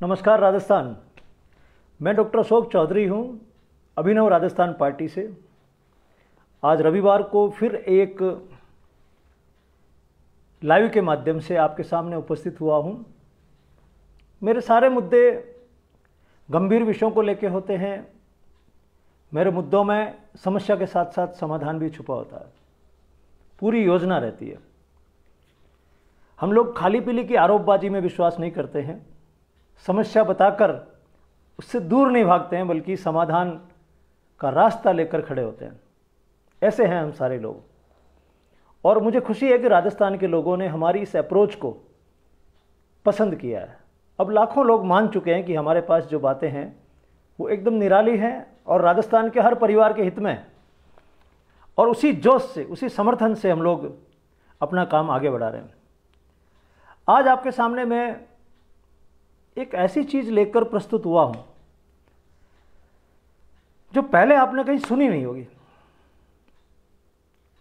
नमस्कार राजस्थान। मैं डॉक्टर अशोक चौधरी हूं, अभिनव राजस्थान पार्टी से। आज रविवार को फिर एक लाइव के माध्यम से आपके सामने उपस्थित हुआ हूं। मेरे सारे मुद्दे गंभीर विषयों को लेकर होते हैं। मेरे मुद्दों में समस्या के साथ साथ समाधान भी छुपा होता है, पूरी योजना रहती है। हम लोग खाली पीली की आरोपबाजी में विश्वास नहीं करते हैं, समस्या बताकर उससे दूर नहीं भागते हैं, बल्कि समाधान का रास्ता लेकर खड़े होते हैं। ऐसे हैं हम सारे लोग, और मुझे खुशी है कि राजस्थान के लोगों ने हमारी इस अप्रोच को पसंद किया है। अब लाखों लोग मान चुके हैं कि हमारे पास जो बातें हैं वो एकदम निराली हैं और राजस्थान के हर परिवार के हित में, और उसी जोश से, उसी समर्थन से हम लोग अपना काम आगे बढ़ा रहे हैं। आज आपके सामने मैं एक ऐसी चीज लेकर प्रस्तुत हुआ हूं जो पहले आपने कहीं सुनी नहीं होगी,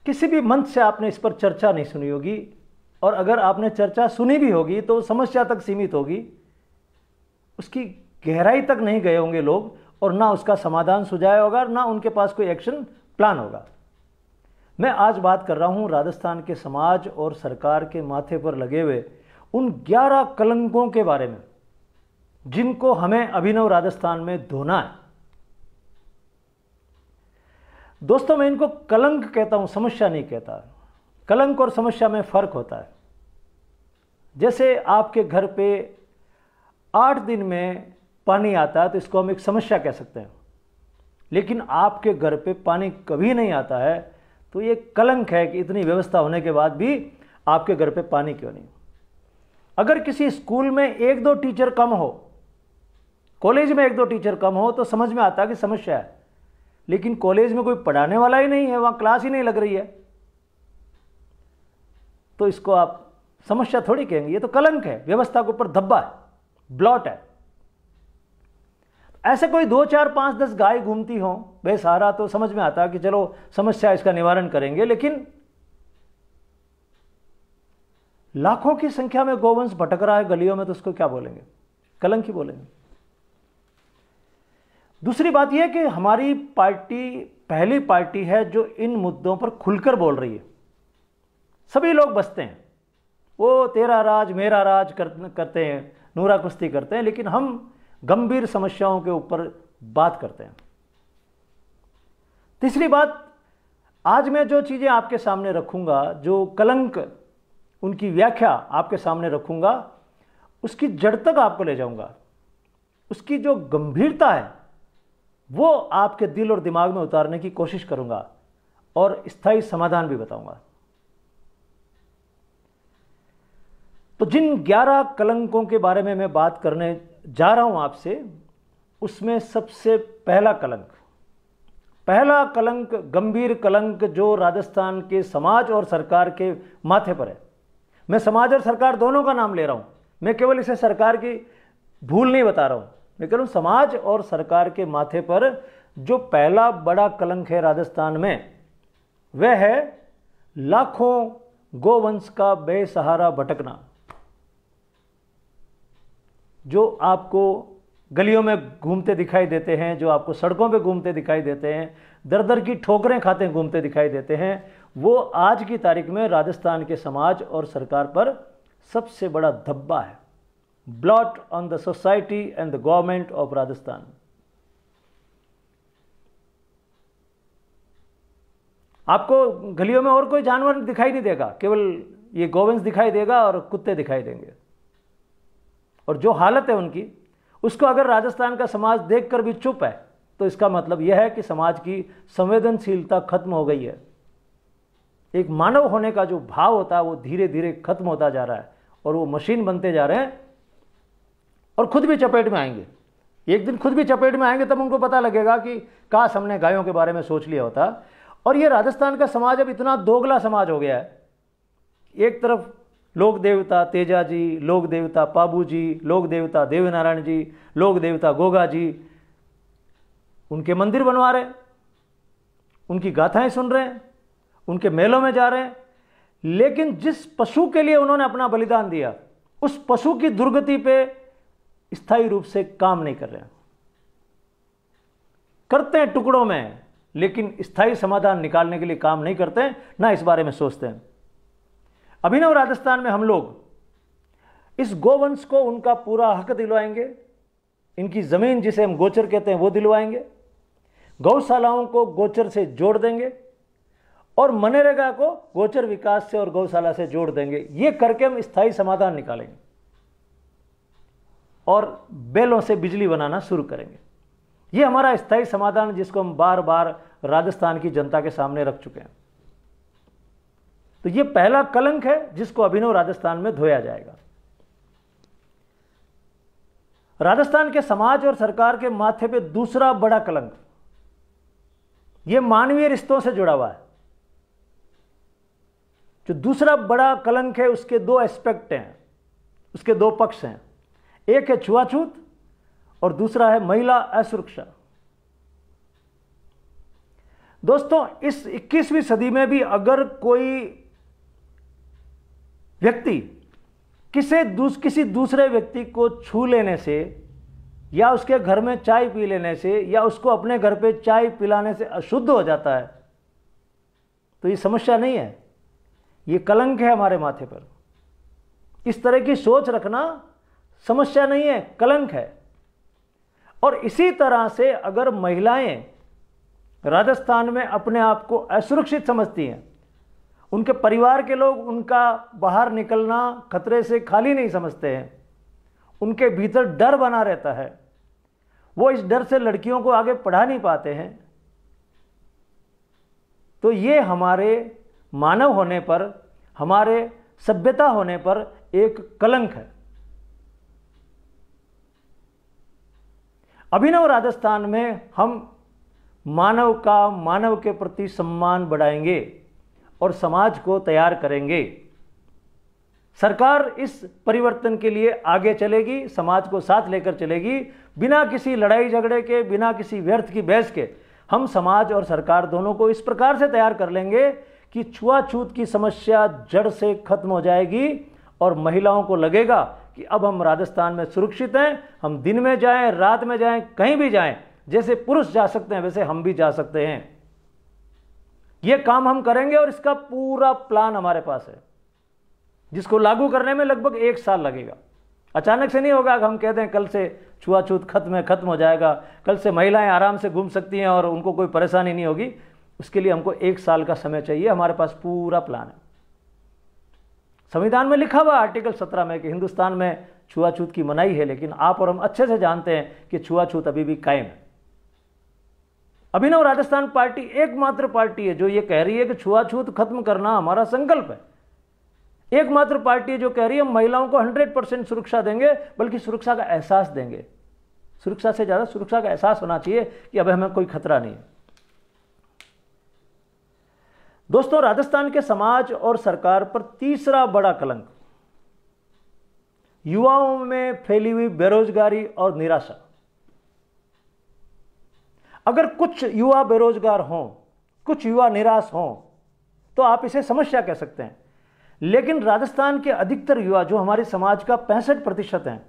किसी भी मंच से आपने इस पर चर्चा नहीं सुनी होगी, और अगर आपने चर्चा सुनी भी होगी तो समस्या तक सीमित होगी, उसकी गहराई तक नहीं गए होंगे लोग, और ना उसका समाधान सुझाया होगा, ना उनके पास कोई एक्शन प्लान होगा। मैं आज बात कर रहा हूं राजस्थान के समाज और सरकार के माथे पर लगे हुए उन 11 कलंकों के बारे में, जिनको हमें अभिनव राजस्थान में धोना है। दोस्तों, मैं इनको कलंक कहता हूं, समस्या नहीं कहता। कलंक और समस्या में फर्क होता है। जैसे आपके घर पे 8 दिन में पानी आता है तो इसको हम एक समस्या कह सकते हैं, लेकिन आपके घर पे पानी कभी नहीं आता है तो ये कलंक है कि इतनी व्यवस्था होने के बाद भी आपके घर पे पानी क्यों नहीं। अगर किसी स्कूल में 1-2 टीचर कम हो, कॉलेज में 1-2 टीचर कम हो, तो समझ में आता है कि समस्या है। लेकिन कॉलेज में कोई पढ़ाने वाला ही नहीं है, वहां क्लास ही नहीं लग रही है, तो इसको आप समस्या थोड़ी कहेंगे, ये तो कलंक है, व्यवस्था के ऊपर धब्बा है, ब्लॉट है। ऐसे कोई 2, 4, 5, 10 गाय घूमती हो बेसहारा तो समझ में आता है कि चलो समस्या, इसका निवारण करेंगे। लेकिन लाखों की संख्या में गोवंश भटक रहा है गलियों में, तो उसको क्या बोलेंगे? कलंक ही बोलेंगे। दूसरी बात यह कि हमारी पार्टी पहली पार्टी है जो इन मुद्दों पर खुलकर बोल रही है। सभी लोग बसते हैं, वो तेरा राज मेरा राज करते हैं, नूरा कुश्ती करते हैं, लेकिन हम गंभीर समस्याओं के ऊपर बात करते हैं। तीसरी बात, आज मैं जो चीजें आपके सामने रखूंगा, जो कलंक, उनकी व्याख्या आपके सामने रखूंगा, उसकी जड़ तक आपको ले जाऊंगा। उसकी जो गंभीरता है वो आपके दिल और दिमाग में उतारने की कोशिश करूंगा, और स्थायी समाधान भी बताऊंगा। तो जिन 11 कलंकों के बारे में मैं बात करने जा रहा हूं आपसे, उसमें सबसे पहला कलंक, गंभीर कलंक जो राजस्थान के समाज और सरकार के माथे पर है। मैं समाज और सरकार दोनों का नाम ले रहा हूं, मैं केवल इसे सरकार की भूल नहीं बता रहा हूं, मैं कह रहा हूं समाज और सरकार के माथे पर जो पहला बड़ा कलंक है राजस्थान में, वह है लाखों गोवंश का बेसहारा भटकना। जो आपको गलियों में घूमते दिखाई देते हैं, जो आपको सड़कों पे घूमते दिखाई देते हैं, दर-दर की ठोकरें खाते घूमते दिखाई देते हैं, वो आज की तारीख में राजस्थान के समाज और सरकार पर सबसे बड़ा धब्बा है, blot on the society and the government of Rajasthan. आपको गलियों में और कोई जानवर दिखाई नहीं देगा, केवल ये गोवंश दिखाई देगा और कुत्ते दिखाई देंगे। और जो हालत है उनकी, उसको अगर राजस्थान का समाज देखकर भी चुप है, तो इसका मतलब यह है कि समाज की संवेदनशीलता खत्म हो गई है। एक मानव होने का जो भाव होता है वो धीरे धीरे खत्म होता जा रहा है, और वो मशीन बनते जा रहे हैं, और खुद भी चपेट में आएंगे। एक दिन खुद भी चपेट में आएंगे, तब उनको पता लगेगा कि काश हमने गायों के बारे में सोच लिया होता। और ये राजस्थान का समाज अब इतना दोगला समाज हो गया है। एक तरफ लोक देवता तेजा जी, लोक देवता पाबू जी, लोक देवता देवनारायण जी, लोक देवता गोगा जी, उनके मंदिर बनवा रहे हैं, उनकी गाथाएं सुन रहे हैं, उनके मेलों में जा रहे हैं, लेकिन जिस पशु के लिए उन्होंने अपना बलिदान दिया, उस पशु की दुर्गति पे स्थायी रूप से काम नहीं कर रहे हैं। करते हैं टुकड़ों में, लेकिन स्थायी समाधान निकालने के लिए काम नहीं करते हैं, ना इस बारे में सोचते हैं। अभिनव राजस्थान में हम लोग इस गोवंश को उनका पूरा हक दिलवाएंगे, इनकी जमीन जिसे हम गोचर कहते हैं वो दिलवाएंगे, गौशालाओं को गोचर से जोड़ देंगे और मनरेगा को गोचर विकास से और गौशाला से जोड़ देंगे। ये करके हम स्थायी समाधान निकालेंगे और बैलों से बिजली बनाना शुरू करेंगे। ये हमारा स्थायी समाधान, जिसको हम बार बार राजस्थान की जनता के सामने रख चुके हैं। तो ये पहला कलंक है जिसको अभिनव राजस्थान में धोया जाएगा। राजस्थान के समाज और सरकार के माथे पे दूसरा बड़ा कलंक, ये मानवीय रिश्तों से जुड़ा हुआ है। जो दूसरा बड़ा कलंक है उसके दो एस्पेक्ट हैं, उसके दो पक्ष हैं। एक है छुआछूत और दूसरा है महिला असुरक्षा। दोस्तों, इस 21वीं सदी में भी अगर कोई व्यक्ति किसी दूसरे व्यक्ति को छू लेने से या उसके घर में चाय पी लेने से या उसको अपने घर पे चाय पिलाने से अशुद्ध हो जाता है, तो ये समस्या नहीं है, ये कलंक है हमारे माथे पर। इस तरह की सोच रखना समस्या नहीं है, कलंक है। और इसी तरह से अगर महिलाएं राजस्थान में अपने आप को असुरक्षित समझती हैं, उनके परिवार के लोग उनका बाहर निकलना खतरे से खाली नहीं समझते हैं, उनके भीतर डर बना रहता है, वो इस डर से लड़कियों को आगे पढ़ा नहीं पाते हैं, तो ये हमारे मानव होने पर, हमारे सभ्यता होने पर एक कलंक है। अभिनव राजस्थान में हम मानव के प्रति सम्मान बढ़ाएंगे और समाज को तैयार करेंगे। सरकार इस परिवर्तन के लिए आगे चलेगी, समाज को साथ लेकर चलेगी, बिना किसी लड़ाई झगड़े के, बिना किसी व्यर्थ की बहस के। हम समाज और सरकार दोनों को इस प्रकार से तैयार कर लेंगे कि छुआछूत की समस्या जड़ से खत्म हो जाएगी और महिलाओं को लगेगा कि अब हम राजस्थान में सुरक्षित हैं। हम दिन में जाएं, रात में जाएं, कहीं भी जाएं, जैसे पुरुष जा सकते हैं वैसे हम भी जा सकते हैं। यह काम हम करेंगे और इसका पूरा प्लान हमारे पास है, जिसको लागू करने में लगभग 1 साल लगेगा। अचानक से नहीं होगा कि हम कह दें कल से छुआछूत खत्म हो जाएगा, कल से महिलाएं आराम से घूम सकती हैं और उनको कोई परेशानी नहीं होगी। उसके लिए हमको 1 साल का समय चाहिए। हमारे पास पूरा प्लान है। संविधान में लिखा हुआ आर्टिकल 17 में कि हिंदुस्तान में छुआछूत की मनाही है, लेकिन आप और हम अच्छे से जानते हैं कि छुआछूत अभी भी कायम है। अभिनव राजस्थान पार्टी एकमात्र पार्टी है जो ये कह रही है कि छुआछूत खत्म करना हमारा संकल्प है। एकमात्र पार्टी है जो कह रही है महिलाओं को 100% सुरक्षा देंगे, बल्कि सुरक्षा का एहसास देंगे। सुरक्षा से ज्यादा सुरक्षा का एहसास होना चाहिए कि अब हमें कोई खतरा नहीं है। दोस्तों, राजस्थान के समाज और सरकार पर तीसरा बड़ा कलंक युवाओं में फैली हुई बेरोजगारी और निराशा। अगर कुछ युवा बेरोजगार हों, कुछ युवा निराश हों, तो आप इसे समस्या कह सकते हैं। लेकिन राजस्थान के अधिकतर युवा, जो हमारे समाज का 65% हैं,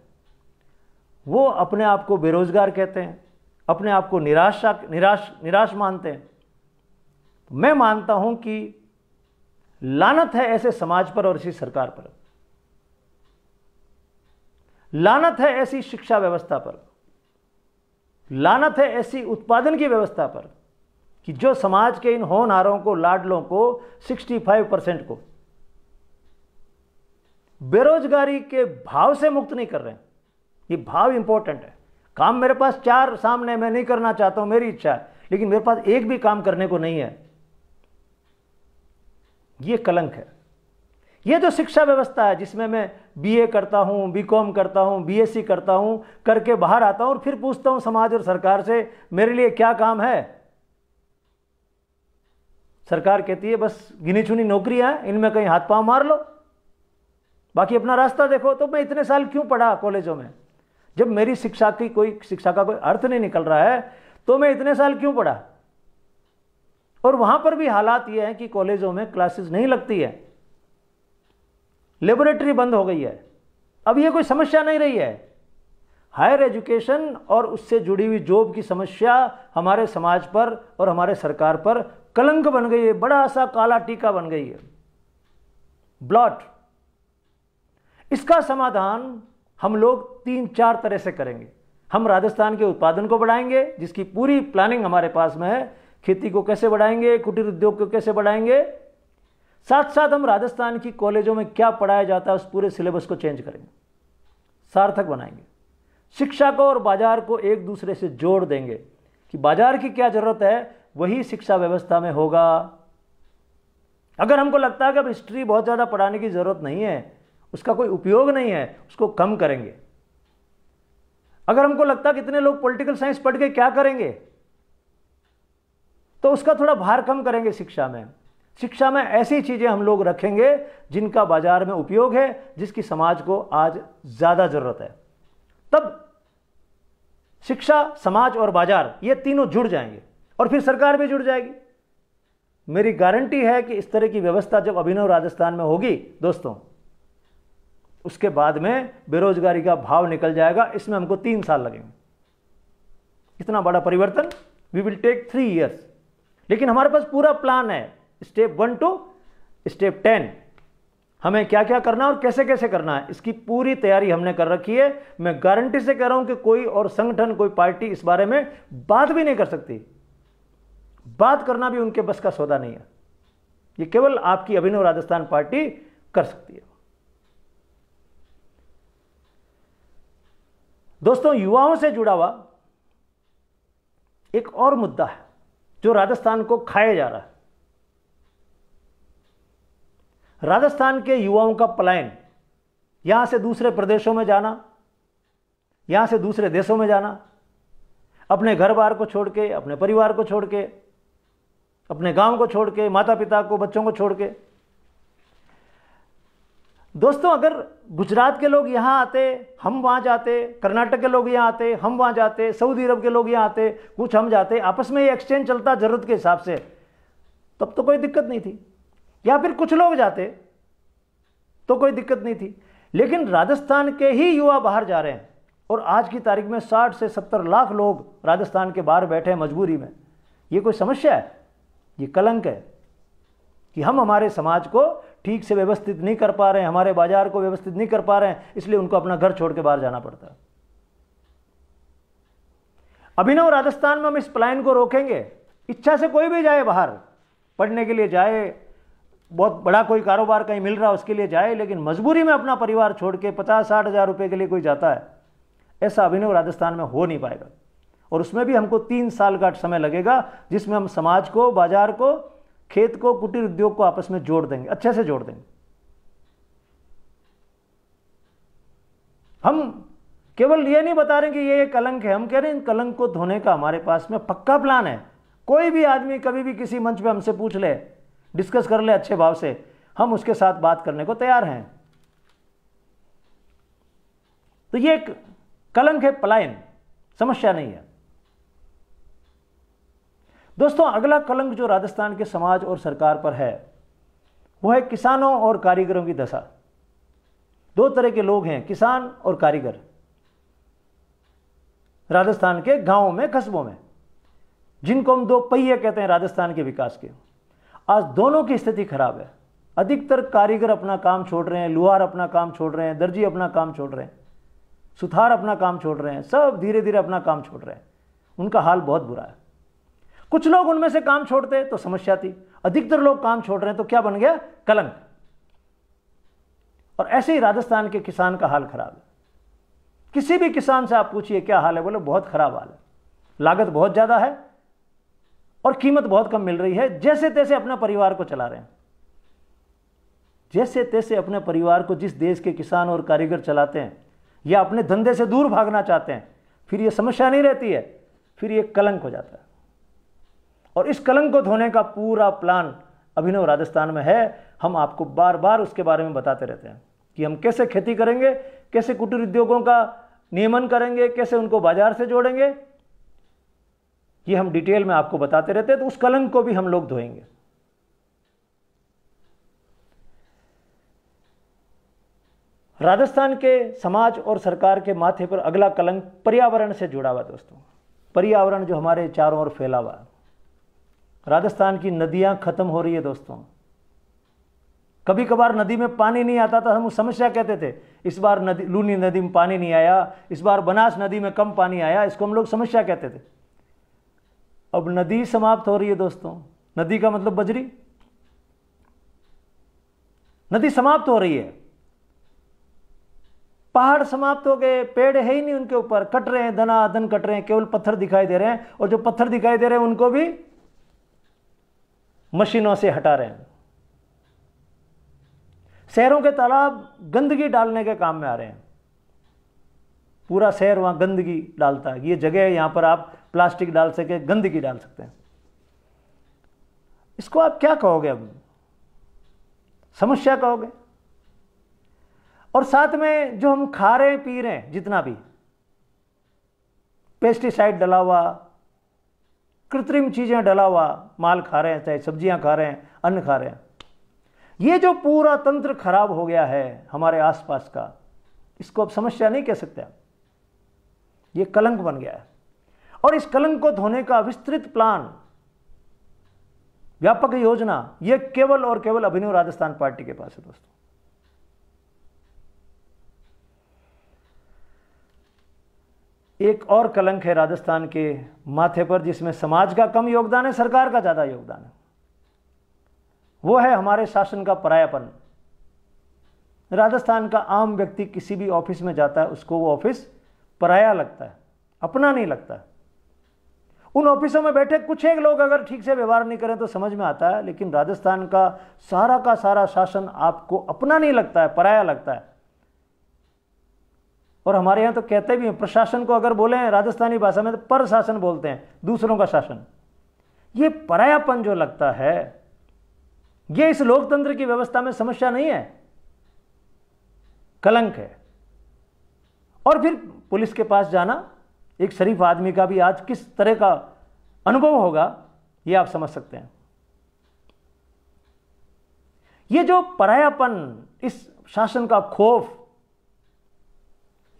वो अपने आप को बेरोजगार कहते हैं, अपने आप को निराश मानते हैं। मैं मानता हूं कि लानत है ऐसे समाज पर और इसी सरकार पर। लानत है ऐसी शिक्षा व्यवस्था पर, लानत है ऐसी उत्पादन की व्यवस्था पर कि जो समाज के इन होनहारों को, लाडलों को, 65% को बेरोजगारी के भाव से मुक्त नहीं कर रहे हैं। ये भाव इंपॉर्टेंट है। काम मेरे पास 4 सामने, मैं नहीं करना चाहता हूं, मेरी इच्छा है, लेकिन मेरे पास एक भी काम करने को नहीं है। ये कलंक है। ये जो शिक्षा व्यवस्था है जिसमें मैं बीए करता हूं, बीकॉम करता हूं, बीएससी करता हूं, करके बाहर आता हूं और फिर पूछता हूं समाज और सरकार से मेरे लिए क्या काम है। सरकार कहती है बस गिनी चुनी नौकरियां हैं, इनमें कहीं हाथ पांव मार लो, बाकी अपना रास्ता देखो। तो मैं इतने साल क्यों पढ़ा कॉलेजों में? जब मेरी शिक्षा का कोई अर्थ नहीं निकल रहा है तो मैं इतने साल क्यों पढ़ा? और वहां पर भी हालात ये हैं कि कॉलेजों में क्लासेस नहीं लगती है, लेबोरेटरी बंद हो गई है। अब ये कोई समस्या नहीं रही है। हायर एजुकेशन और उससे जुड़ी हुई जॉब की समस्या हमारे समाज पर और हमारे सरकार पर कलंक बन गई है, बड़ा सा काला टीका बन गई है, ब्लॉट। इसका समाधान हम लोग 3-4 तरह से करेंगे। हम राजस्थान के उत्पादन को बढ़ाएंगे, जिसकी पूरी प्लानिंग हमारे पास में है। खेती को कैसे बढ़ाएंगे, कुटीर उद्योग को कैसे बढ़ाएंगे, साथ साथ हम राजस्थान की कॉलेजों में क्या पढ़ाया जाता है उस पूरे सिलेबस को चेंज करेंगे, सार्थक बनाएंगे। शिक्षा को और बाजार को एक दूसरे से जोड़ देंगे कि बाजार की क्या जरूरत है वही शिक्षा व्यवस्था में होगा। अगर हमको लगता है कि अब हिस्ट्री बहुत ज़्यादा पढ़ाने की जरूरत नहीं है, उसका कोई उपयोग नहीं है, उसको कम करेंगे। अगर हमको लगता है कि इतने लोग पॉलिटिकल साइंस पढ़ के क्या करेंगे, तो उसका थोड़ा भार कम करेंगे। शिक्षा में ऐसी चीजें हम लोग रखेंगे जिनका बाजार में उपयोग है, जिसकी समाज को आज ज्यादा जरूरत है। तब शिक्षा, समाज और बाजार ये तीनों जुड़ जाएंगे और फिर सरकार भी जुड़ जाएगी। मेरी गारंटी है कि इस तरह की व्यवस्था जब अभिनव राजस्थान में होगी दोस्तों, उसके बाद में बेरोजगारी का भाव निकल जाएगा। इसमें हमको 3 साल लगेंगे। इतना बड़ा परिवर्तन वी विल टेक 3 years, लेकिन हमारे पास पूरा प्लान है, स्टेप 1 to स्टेप 10। हमें क्या क्या करना और कैसे कैसे करना है, इसकी पूरी तैयारी हमने कर रखी है। मैं गारंटी से कह रहा हूं कि कोई और संगठन, कोई पार्टी इस बारे में बात भी नहीं कर सकती। बात करना भी उनके बस का सौदा नहीं है। ये केवल आपकी अभिनव राजस्थान पार्टी कर सकती है। दोस्तों, युवाओं से जुड़ा हुआ एक और मुद्दा है जो राजस्थान को खाया जा रहा है। राजस्थान के युवाओं का पलायन, यहां से दूसरे प्रदेशों में जाना, यहां से दूसरे देशों में जाना, अपने घर बार को छोड़ के, अपने परिवार को छोड़ के, अपने गांव को छोड़ के, माता पिता को, बच्चों को छोड़ के। दोस्तों, अगर गुजरात के लोग यहां आते, हम वहां जाते, कर्नाटक के लोग यहां आते, हम वहां जाते, सऊदी अरब के लोग यहां आते, कुछ हम जाते, आपस में ये एक्सचेंज चलता जरूरत के हिसाब से, तब तो कोई दिक्कत नहीं थी। या फिर कुछ लोग जाते तो कोई दिक्कत नहीं थी। लेकिन राजस्थान के ही युवा बाहर जा रहे हैं और आज की तारीख में 60 से 70 लाख लोग राजस्थान के बाहर बैठे हैं मजबूरी में। ये कोई समस्या है? ये कलंक है कि हम हमारे समाज को ठीक से व्यवस्थित नहीं कर पा रहे हैं, हमारे बाजार को व्यवस्थित नहीं कर पा रहे हैं, इसलिए उनको अपना घर छोड़ के बाहर जाना पड़ता है। अभिनव राजस्थान में हम इस पलायन को रोकेंगे। इच्छा से कोई भी जाए बाहर पढ़ने के लिए जाए, बहुत बड़ा कोई कारोबार कहीं मिल रहा है उसके लिए जाए, लेकिन मजबूरी में अपना परिवार छोड़ के 50-60 हज़ार रुपए के लिए कोई जाता है, ऐसा अभिनव राजस्थान में हो नहीं पाएगा। और उसमें भी हमको 3 साल का समय लगेगा, जिसमें हम समाज को, बाजार को, खेत को, कुटीर उद्योग को आपस में जोड़ देंगे, अच्छे से जोड़ देंगे। हम केवल ये नहीं बता रहे कि ये कलंक है, हम कह रहे हैं इन कलंक को धोने का हमारे पास में पक्का प्लान है। कोई भी आदमी कभी भी किसी मंच पे हमसे पूछ ले, डिस्कस कर ले अच्छे भाव से, हम उसके साथ बात करने को तैयार हैं। तो ये एक कलंक है, पलायन, समस्या नहीं है। दोस्तों, अगला कलंक जो राजस्थान के समाज और सरकार पर है वो है किसानों और कारीगरों की दशा। 2 तरह के लोग हैं, किसान और कारीगर, राजस्थान के गांवों में, कस्बों में, जिनको हम 2 पहिए कहते हैं राजस्थान के विकास के। आज दोनों की स्थिति खराब है। अधिकतर कारीगर अपना काम छोड़ रहे हैं, लुहार अपना काम छोड़ रहे हैं, दर्जी अपना काम छोड़ रहे हैं, सुथार अपना काम छोड़ रहे हैं, सब धीरे धीरे अपना काम छोड़ रहे हैं। उनका हाल बहुत बुरा है। कुछ लोग उनमें से काम छोड़ते तो समस्या थी, अधिकतर लोग काम छोड़ रहे हैं तो क्या बन गया? कलंक। और ऐसे ही राजस्थान के किसान का हाल खराब है। किसी भी किसान से आप पूछिए क्या हाल है, बोले बहुत खराब हाल है, लागत बहुत ज्यादा है और कीमत बहुत कम मिल रही है। जैसे तैसे अपने परिवार को चला रहे हैं, जैसे तैसे अपने परिवार को जिस देश के किसान और कारीगर चलाते हैं या अपने धंधे से दूर भागना चाहते हैं, फिर ये समस्या नहीं रहती है, फिर ये कलंक हो जाता है। और इस कलंक को धोने का पूरा प्लान अभिनव राजस्थान में है। हम आपको बार बार उसके बारे में बताते रहते हैं कि हम कैसे खेती करेंगे, कैसे कुटीर उद्योगों का नियमन करेंगे, कैसे उनको बाजार से जोड़ेंगे, ये हम डिटेल में आपको बताते रहते हैं। तो उस कलंक को भी हम लोग धोएंगे। राजस्थान के समाज और सरकार के माथे पर अगला कलंक पर्यावरण से जुड़ा हुआ दोस्तों। पर्यावरण जो हमारे चारों ओर फैला हुआ है। राजस्थान की नदियां खत्म हो रही है दोस्तों। कभी कभार नदी में पानी नहीं आता था, हम उस समस्या कहते थे। इस बार लूनी नदी में पानी नहीं आया, इस बार बनास नदी में कम पानी आया, इसको हम लोग समस्या कहते थे। अब नदी समाप्त हो रही है दोस्तों। नदी का मतलब बजरी। नदी समाप्त हो रही है, पहाड़ समाप्त हो गए, पेड़ है ही नहीं उनके ऊपर, कट रहे हैं, धनाधन कट रहे हैं, केवल पत्थर दिखाई दे रहे हैं। और जो पत्थर दिखाई दे रहे हैं उनको भी मशीनों से हटा रहे हैं। शहरों के तालाब गंदगी डालने के काम में आ रहे हैं। पूरा शहर वहां गंदगी डालता है। ये जगह है, यहां पर आप प्लास्टिक डाल सके, गंदगी डाल सकते हैं। इसको आप क्या कहोगे? अब समस्या कहोगे। और साथ में जो हम खा रहे हैं पी रहे हैं, जितना भी पेस्टिसाइड डला हुआ, कृत्रिम चीजें डला हुआ माल खा रहे हैं, चाहे सब्जियां खा रहे हैं, अन्न खा रहे हैं, ये जो पूरा तंत्र खराब हो गया है हमारे आसपास का, इसको अब समस्या नहीं कह सकते। ये कलंक बन गया है। और इस कलंक को धोने का विस्तृत प्लान, व्यापक योजना, ये केवल और केवल अभिनव राजस्थान पार्टी के पास है दोस्तों। एक और कलंक है राजस्थान के माथे पर, जिसमें समाज का कम योगदान है, सरकार का ज्यादा योगदान है। वो है हमारे शासन का परायापन। राजस्थान का आम व्यक्ति किसी भी ऑफिस में जाता है, उसको वो ऑफिस पराया लगता है, अपना नहीं लगता है। उन ऑफिसों में बैठे कुछ एक लोग अगर ठीक से व्यवहार नहीं करें तो समझ में आता है, लेकिन राजस्थान का सारा शासन आपको अपना नहीं लगता है, पराया लगता है। और हमारे यहां तो कहते भी हैं, प्रशासन को अगर बोले राजस्थानी भाषा में तो पर शासन बोलते हैं, दूसरों का शासन। ये परायापन जो लगता है, ये इस लोकतंत्र की व्यवस्था में समस्या नहीं है, कलंक है। और फिर पुलिस के पास जाना एक शरीफ आदमी का भी आज किस तरह का अनुभव होगा, ये आप समझ सकते हैं। ये जो परायापन, इस शासन का खौफ,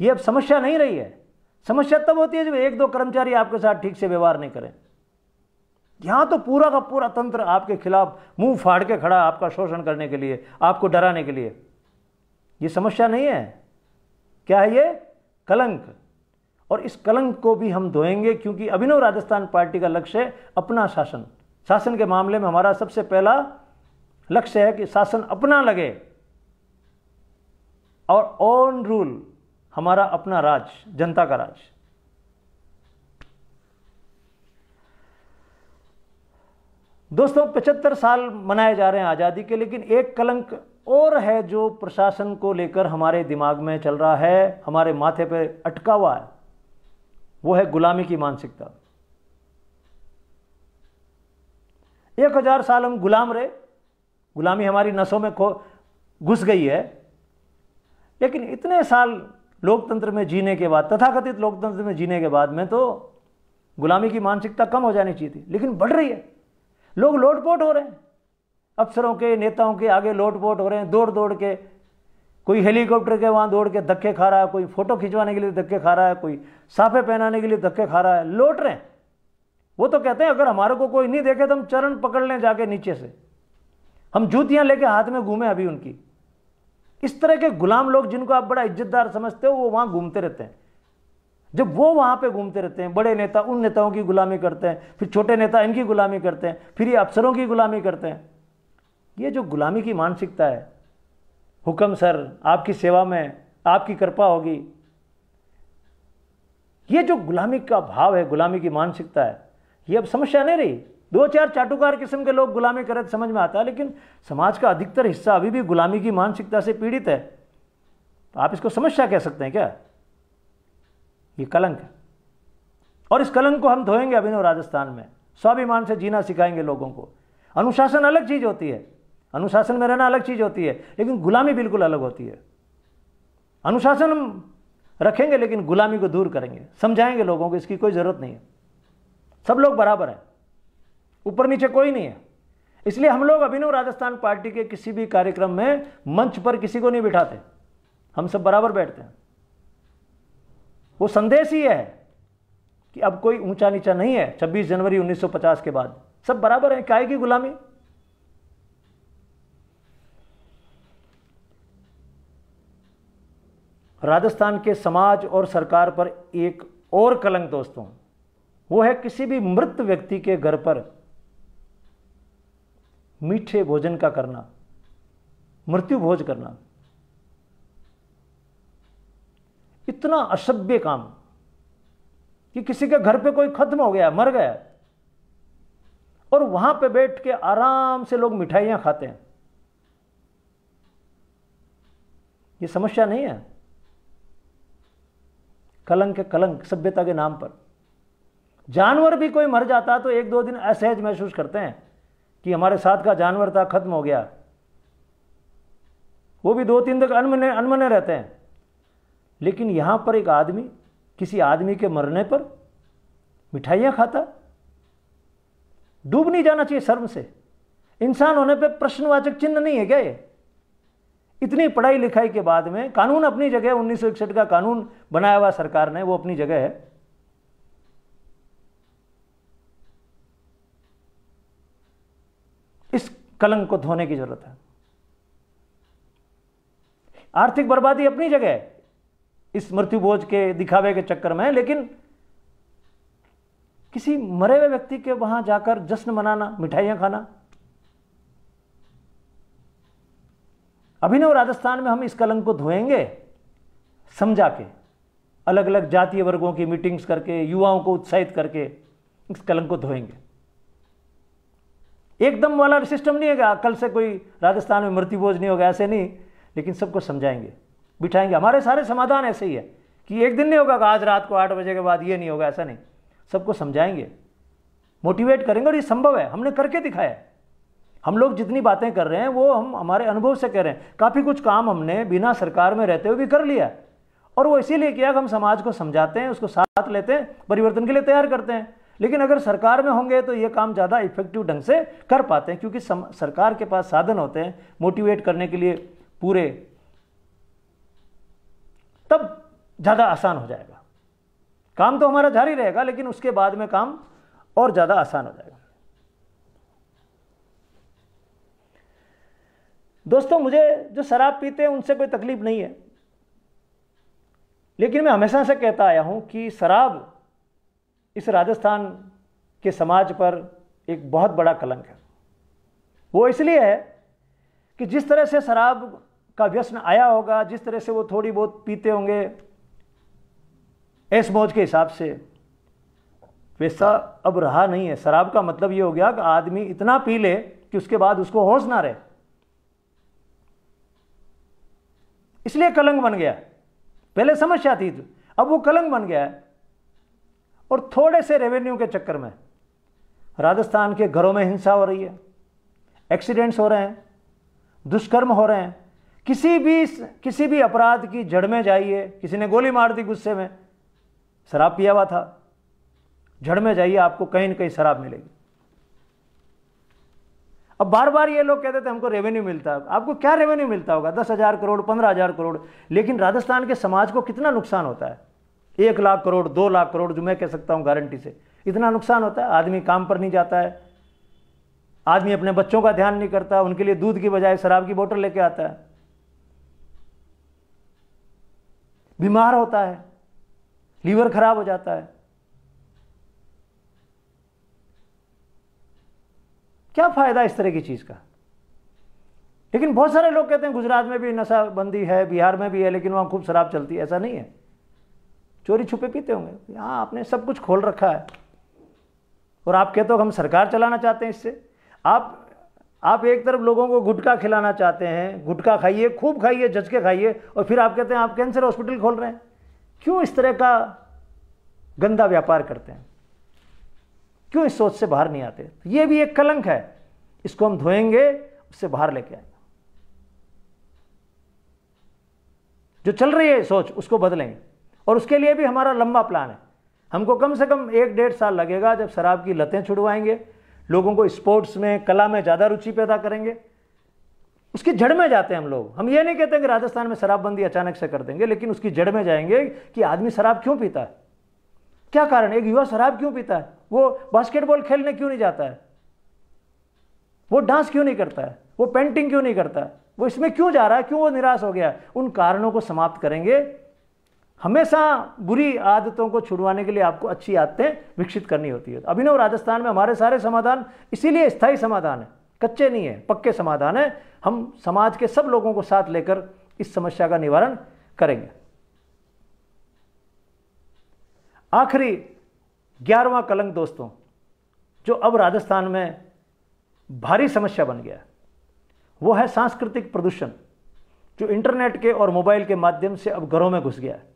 ये अब समस्या नहीं रही है। समस्या तब होती है जब एक दो कर्मचारी आपके साथ ठीक से व्यवहार नहीं करें। यहां तो पूरा का पूरा तंत्र आपके खिलाफ मुंह फाड़ के खड़ा, आपका शोषण करने के लिए, आपको डराने के लिए। ये समस्या नहीं है। क्या है ये? कलंक। और इस कलंक को भी हम धोएंगे, क्योंकि अभिनव राजस्थान पार्टी का लक्ष्य है अपना शासन। शासन के मामले में हमारा सबसे पहला लक्ष्य है कि शासन अपना लगे और ऑन रूल, हमारा अपना राज, जनता का राज। दोस्तों 75 साल मनाए जा रहे हैं आजादी के, लेकिन एक कलंक और है जो प्रशासन को लेकर हमारे दिमाग में चल रहा है, हमारे माथे पे अटका हुआ है। वो है गुलामी की मानसिकता। 1000 साल हम गुलाम रहे, गुलामी हमारी नसों में घुस गई है। लेकिन इतने साल लोकतंत्र में जीने के बाद, तथाकथित लोकतंत्र में जीने के बाद में तो गुलामी की मानसिकता कम हो जानी चाहिए थी, लेकिन बढ़ रही है। लोग लोटपोट हो रहे हैं, अफसरों के, नेताओं के आगे लोटपोट हो रहे हैं, दौड़ दौड़ के। कोई हेलीकॉप्टर के वहां दौड़ के धक्के खा रहा है, कोई फोटो खिंचवाने के लिए धक्के खा रहा है, कोई साफे पहनाने के लिए धक्के खा रहा है, लौट रहे हैं। वो तो कहते हैं अगर हमारे को कोई नहीं देखे तो हम चरण पकड़ लें जाके नीचे से, हम जूतियां लेके हाथ में घूमे अभी उनकी। इस तरह के गुलाम लोग जिनको आप बड़ा इज्जतदार समझते हो, वो वहां घूमते रहते हैं। जब वो वहां पे घूमते रहते हैं, बड़े नेता उन नेताओं की गुलामी करते हैं, फिर छोटे नेता इनकी गुलामी करते हैं, फिर ये अफसरों की गुलामी करते हैं। ये जो गुलामी की मानसिकता है, हुक्म सर, आपकी सेवा में, आपकी कृपा होगी, ये जो गुलामी का भाव है, गुलामी की मानसिकता है, ये अब समस्या नहीं रही। 2-4 चाटुकार किस्म के लोग गुलामी करें तो समझ में आता है, लेकिन समाज का अधिकतर हिस्सा अभी भी गुलामी की मानसिकता से पीड़ित है। तो आप इसको समस्या कह सकते हैं क्या? ये कलंक है। और इस कलंक को हम धोएंगे अभिनव राजस्थान में। स्वाभिमान से जीना सिखाएंगे लोगों को। अनुशासन अलग चीज होती है, अनुशासन में रहना अलग चीज होती है, लेकिन गुलामी बिल्कुल अलग होती है। अनुशासन हम रखेंगे लेकिन गुलामी को दूर करेंगे, समझाएंगे लोगों को इसकी कोई जरूरत नहीं है, सब लोग बराबर हैं, ऊपर नीचे कोई नहीं है। इसलिए हम लोग अभिनव राजस्थान पार्टी के किसी भी कार्यक्रम में मंच पर किसी को नहीं बिठाते। हम सब बराबर बैठते हैं। वो संदेश ही है कि अब कोई ऊंचा नीचा नहीं है। 26 जनवरी 1950 के बाद सब बराबर हैं, काहे की गुलामी। राजस्थान के समाज और सरकार पर एक और कलंक दोस्तों, वो है किसी भी मृत व्यक्ति के घर पर मीठे भोजन का करना, मृत्यु भोज करना। इतना असभ्य काम कि किसी के घर पे कोई खत्म हो गया, मर गया, और वहां पे बैठ के आराम से लोग मिठाइयां खाते हैं। ये समस्या नहीं है, कलंक है कलंक सभ्यता के नाम पर। जानवर भी कोई मर जाता तो 1-2 दिन असहज महसूस करते हैं कि हमारे साथ का जानवर था, खत्म हो गया। वो भी 2-3 दिन अनमने रहते हैं। लेकिन यहां पर एक आदमी किसी आदमी के मरने पर मिठाइयां खाता। डूब नहीं जाना चाहिए शर्म से। इंसान होने पे प्रश्नवाचक चिन्ह नहीं है क्या ये? इतनी पढ़ाई लिखाई के बाद में कानून अपनी जगह, 1961 का कानून बनाया हुआ सरकार ने, वो अपनी जगह है। इस कलंक को धोने की जरूरत है। आर्थिक बर्बादी अपनी जगह है इस मृत्यु भोज के दिखावे के चक्कर में, लेकिन किसी मरे हुए व्यक्ति के वहां जाकर जश्न मनाना, मिठाइयां खाना। अभिनव राजस्थान में हम इस कलंक को धोएंगे समझा के, अलग अलग जातीय वर्गों की मीटिंग्स करके, युवाओं को उत्साहित करके इस कलंक को धोएंगे। एकदम वाला सिस्टम नहीं है, कल से कोई राजस्थान में मृत्यु भोज नहीं होगा, ऐसे नहीं। लेकिन सबको समझाएंगे, बिठाएंगे। हमारे सारे समाधान ऐसे ही है कि एक दिन नहीं होगा कि आज रात को 8 बजे के बाद ये नहीं होगा, ऐसा नहीं। सबको समझाएंगे, मोटिवेट करेंगे, और ये संभव है, हमने करके दिखाया है। हम लोग जितनी बातें कर रहे हैं वो हम हमारे अनुभव से कह रहे हैं। काफ़ी कुछ काम हमने बिना सरकार में रहते हुए भी कर लिया, और वो इसीलिए किया कि हम समाज को समझाते हैं, उसको साथ लेते हैं, परिवर्तन के लिए तैयार करते हैं। लेकिन अगर सरकार में होंगे तो ये काम ज़्यादा इफेक्टिव ढंग से कर पाते हैं, क्योंकि सरकार के पास साधन होते हैं मोटिवेट करने के लिए पूरे, तब ज़्यादा आसान हो जाएगा। काम तो हमारा जारी रहेगा, लेकिन उसके बाद में काम और ज़्यादा आसान हो जाएगा। दोस्तों, मुझे जो शराब पीते हैं उनसे कोई तकलीफ नहीं है, लेकिन मैं हमेशा से कहता आया हूं कि शराब इस राजस्थान के समाज पर एक बहुत बड़ा कलंक है। वो इसलिए है कि जिस तरह से शराब का व्यसन आया होगा, जिस तरह से वो थोड़ी बहुत पीते होंगे ऐश मौज के हिसाब से, वैसा अब रहा नहीं है। शराब का मतलब ये हो गया कि आदमी इतना पी ले कि उसके बाद उसको होश ना रहे, इसलिए कलंक बन गया। पहले समस्या थी, अब वो कलंक बन गया है। और थोड़े से रेवेन्यू के चक्कर में राजस्थान के घरों में हिंसा हो रही है, एक्सीडेंट्स हो रहे हैं, दुष्कर्म हो रहे हैं। किसी भी अपराध की जड़ में जाइए, किसी ने गोली मार दी गुस्से में, शराब पिया हुआ था, जड़ में जाइए आपको कहीं ना कहीं शराब मिलेगी। अब बार बार ये लोग कहते थे हमको रेवेन्यू मिलता है। आपको क्या रेवेन्यू मिलता होगा? 10,000 करोड़, 15,000 करोड़। लेकिन राजस्थान के समाज को कितना नुकसान होता है? 1 लाख करोड़, 2 लाख करोड़, जो मैं कह सकता हूं गारंटी से, इतना नुकसान होता है। आदमी काम पर नहीं जाता है, आदमी अपने बच्चों का ध्यान नहीं करता, उनके लिए दूध की बजाय शराब की बोतल लेके आता है, बीमार होता है, लीवर खराब हो जाता है। क्या फायदा इस तरह की चीज का? लेकिन बहुत सारे लोग कहते हैं गुजरात में भी नशाबंदी है, बिहार में भी है, लेकिन वहां खूब शराब चलती है। ऐसा नहीं है, चोरी छुपे पीते होंगे। यहां आपने सब कुछ खोल रखा है, और आप कहते हो हम सरकार चलाना चाहते हैं इससे। आप एक तरफ लोगों को गुटखा खिलाना चाहते हैं, गुटखा खाइए, खूब खाइए, जज के खाइए, और फिर आप कहते हैं आप कैंसर हॉस्पिटल खोल रहे हैं। क्यों इस तरह का गंदा व्यापार करते हैं? क्यों इस सोच से बाहर नहीं आते? तो ये भी एक कलंक है, इसको हम धोएंगे, उससे बाहर लेके आएंगे। जो चल रही है सोच उसको बदलेंगे, और उसके लिए भी हमारा लंबा प्लान है। हमको कम से कम 1-1.5 साल लगेगा, जब शराब की लतें छुड़वाएंगे, लोगों को स्पोर्ट्स में, कला में ज़्यादा रुचि पैदा करेंगे, उसकी जड़ में जाते हैं हम लोग। हम ये नहीं कहते कि राजस्थान में शराबबंदी अचानक से कर देंगे, लेकिन उसकी जड़ में जाएंगे कि आदमी शराब क्यों पीता है, क्या कारण, एक युवा शराब क्यों पीता है, वो बास्केटबॉल खेलने क्यों नहीं जाता है, वो डांस क्यों नहीं करता है, वो पेंटिंग क्यों नहीं करता है, वो इसमें क्यों जा रहा है, क्यों वो निराश हो गया है। उन कारणों को समाप्त करेंगे। हमेशा बुरी आदतों को छुड़वाने के लिए आपको अच्छी आदतें विकसित करनी होती है। अभिनव राजस्थान में हमारे सारे समाधान इसीलिए स्थायी समाधान है, कच्चे नहीं है, पक्के समाधान है। हम समाज के सब लोगों को साथ लेकर इस समस्या का निवारण करेंगे। आखिरी 11वां कलंक दोस्तों, जो अब राजस्थान में भारी समस्या बन गया है, वो है सांस्कृतिक प्रदूषण, जो इंटरनेट के और मोबाइल के माध्यम से अब घरों में घुस गया है।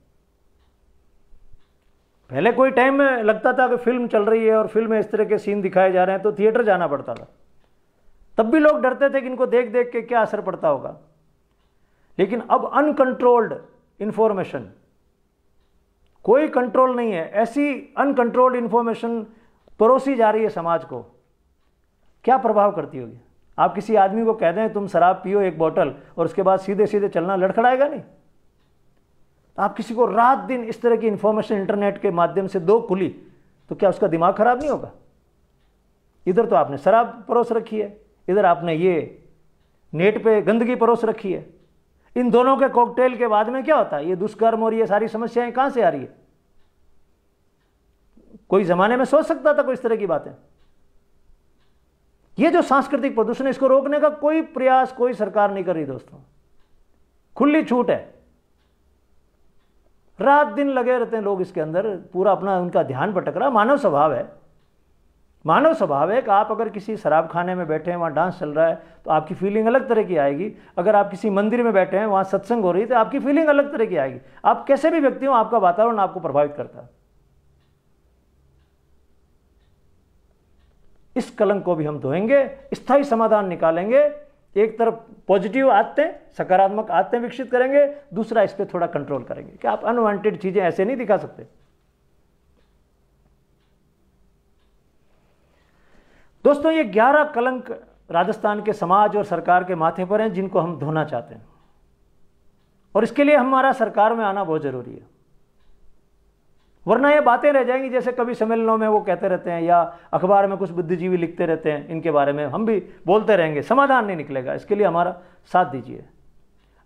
पहले कोई टाइम में लगता था कि फिल्म चल रही है और फिल्म में इस तरह के सीन दिखाए जा रहे हैं तो थिएटर जाना पड़ता था, तब भी लोग डरते थे कि इनको देख देख के क्या असर पड़ता होगा। लेकिन अब अनकंट्रोल्ड इंफॉर्मेशन, कोई कंट्रोल नहीं है, ऐसी अनकंट्रोल्ड इंफॉर्मेशन परोसी जा रही है समाज को, क्या प्रभाव करती होगी। आप किसी आदमी को कह दें तुम शराब पियो 1 बोतल और उसके बाद सीधे सीधे चलना, लड़खड़ाएगा नहीं। आप किसी को रात दिन इस तरह की इंफॉर्मेशन इंटरनेट के माध्यम से 2 खुली तो क्या उसका दिमाग खराब नहीं होगा। इधर तो आपने शराब परोस रखी है, इधर आपने ये नेट पे गंदगी परोस रखी है। इन दोनों के कॉकटेल के बाद में क्या होता है, ये दुष्कर्म और ये सारी समस्याएं कहां से आ रही है। कोई जमाने में सोच सकता था कोई इस तरह की बातें। ये जो सांस्कृतिक प्रदूषण है, इसको रोकने का कोई प्रयास कोई सरकार नहीं कर रही दोस्तों, खुली छूट है। रात दिन लगे रहते हैं लोग इसके अंदर, पूरा अपना उनका ध्यान भटक रहा। मानव स्वभाव है, मानव स्वभाव है कि आप अगर किसी शराब खाने में बैठे हैं, वहाँ डांस चल रहा है तो आपकी फीलिंग अलग तरह की आएगी। अगर आप किसी मंदिर में बैठे हैं, वहाँ सत्संग हो रही है तो आपकी फीलिंग अलग तरह की आएगी। आप कैसे भी व्यक्ति हो, आपका वातावरण आपको प्रभावित करता है। इस कलंक को भी हम धोएंगे, स्थायी समाधान निकालेंगे। एक तरफ पॉजिटिव आदतें, सकारात्मक आदतें विकसित करेंगे, दूसरा इस पे थोड़ा कंट्रोल करेंगे कि आप अनवांटेड चीजें ऐसे नहीं दिखा सकते। दोस्तों, ये 11 कलंक राजस्थान के समाज और सरकार के माथे पर हैं, जिनको हम धोना चाहते हैं, और इसके लिए हमारा सरकार में आना बहुत जरूरी है। वरना ये बातें रह जाएंगी, जैसे कभी सम्मेलनों में वो कहते रहते हैं या अखबार में कुछ बुद्धिजीवी लिखते रहते हैं, इनके बारे में हम भी बोलते रहेंगे, समाधान नहीं निकलेगा। इसके लिए हमारा साथ दीजिए।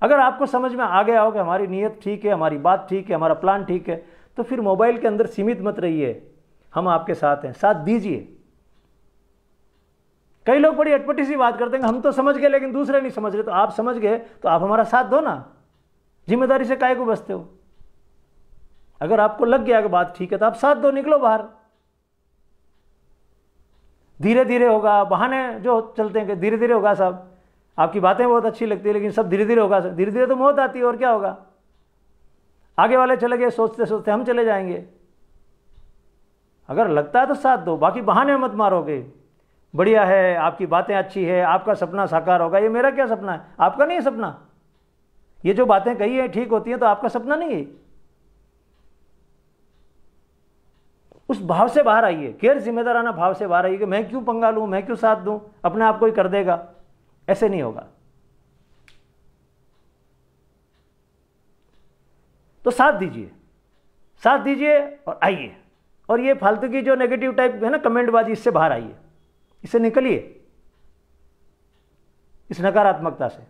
अगर आपको समझ में आ गया हो कि हमारी नीयत ठीक है, हमारी बात ठीक है, हमारा प्लान ठीक है, तो फिर मोबाइल के अंदर सीमित मत रहिए, हम आपके साथ हैं, साथ दीजिए। कई लोग बड़ी अटपटी सी बात करते हैं, हम तो समझ गए लेकिन दूसरे नहीं समझ रहे। तो आप समझ गए तो आप हमारा साथ दो ना, जिम्मेदारी से काहे को बचते हो। अगर आपको लग गया कि बात ठीक है तो आप साथ दो, निकलो बाहर। धीरे धीरे होगा, बहाने जो चलते हैं कि धीरे धीरे होगा, साहब आपकी बातें बहुत अच्छी लगती है लेकिन सब धीरे धीरे होगा। धीरे धीरे तो मौत आती है, और क्या होगा। आगे वाले चले गए, सोचते सोचते हम चले जाएंगे। अगर लगता है तो साथ दो, बाकी बहाने मत मारोगे। बढ़िया है, आपकी बातें अच्छी है, आपका सपना साकार होगा। ये मेरा क्या सपना है, आपका नहीं है सपना। ये जो बातें कही है ठीक होती है तो आपका सपना नहीं है। उस भाव से बाहर आइए, गैर जिम्मेदाराना भाव से बाहर आइए कि मैं क्यों पंगा लूं, मैं क्यों साथ दूं, अपने आप को ही कर देगा। ऐसे नहीं होगा। तो साथ दीजिए, साथ दीजिए और आइए। और ये फालतू की जो नेगेटिव टाइप है ना, कमेंटबाजी, इससे बाहर आइए, इससे निकलिए, इस नकारात्मकता से।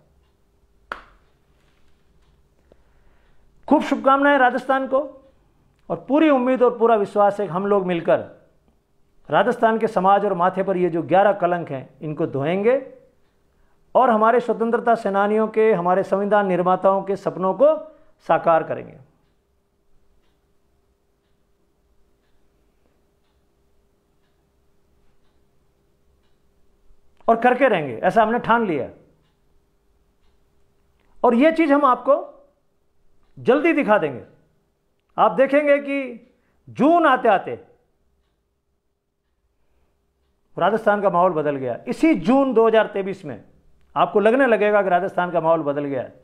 खूब शुभकामनाएं राजस्थान को, और पूरी उम्मीद और पूरा विश्वास है कि हम लोग मिलकर राजस्थान के समाज और माथे पर ये जो 11 कलंक हैं इनको धोएंगे और हमारे स्वतंत्रता सेनानियों के, हमारे संविधान निर्माताओं के सपनों को साकार करेंगे। और करके रहेंगे, ऐसा हमने ठान लिया। और यह चीज हम आपको जल्दी दिखा देंगे। आप देखेंगे कि जून आते आते राजस्थान का माहौल बदल गया। इसी जून 2023 में आपको लगने लगेगा कि राजस्थान का माहौल बदल गया है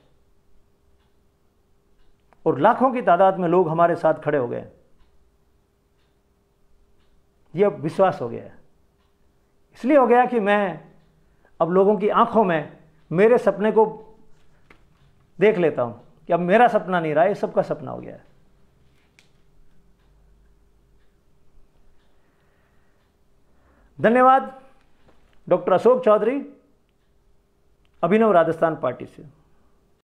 और लाखों की तादाद में लोग हमारे साथ खड़े हो गए। यह विश्वास हो गया है। इसलिए हो गया कि मैं अब लोगों की आंखों में मेरे सपने को देख लेता हूं कि अब मेरा सपना नहीं रहा, ये सबका सपना हो गया है। धन्यवाद। डॉक्टर अशोक चौधरी, अभिनव राजस्थान पार्टी से।